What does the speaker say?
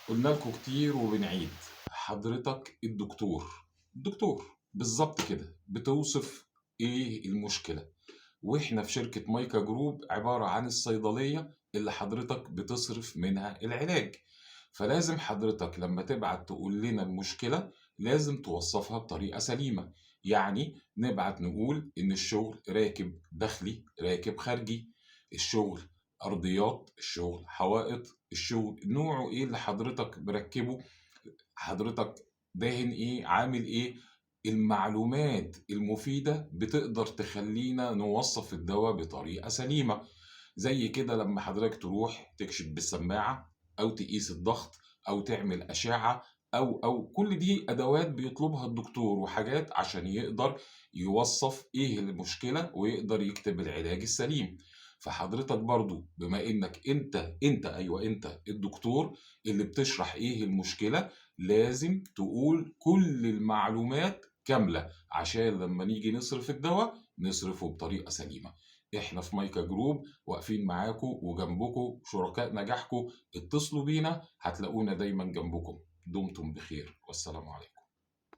قلنا لكم كتير وبنعيد. حضرتك الدكتور بالظبط كده بتوصف ايه المشكلة. واحنا في شركة مايكا جروب عبارة عن الصيدلية اللي حضرتك بتصرف منها العلاج. فلازم حضرتك لما تبعت تقول لنا المشكلة لازم توصفها بطريقة سليمة. يعني نبعت نقول ان الشغل راكب داخلي راكب خارجي، الشغل ارضيات، الشغل حوائط، الشغل نوعه ايه اللي حضرتك مركبه، حضرتك داهن ايه، عامل ايه. المعلومات المفيدة بتقدر تخلينا نوصف الدواء بطريقة سليمة. زي كده لما حضرتك تروح تكشف بالسماعة أو تقيس الضغط أو تعمل أشعة أو كل دي أدوات بيطلبها الدكتور وحاجات عشان يقدر يوصف إيه المشكلة ويقدر يكتب العلاج السليم. فحضرتك برضو بما إنك أنت الدكتور اللي بتشرح إيه المشكلة، لازم تقول كل المعلومات كاملة عشان لما نيجي نصرف الدواء نصرفه بطريقة سليمة. احنا في مايكا جروب واقفين معاكم وجنبكم شركاء نجاحكم. اتصلوا بينا هتلاقونا دايما جنبكم. دمتم بخير والسلام عليكم.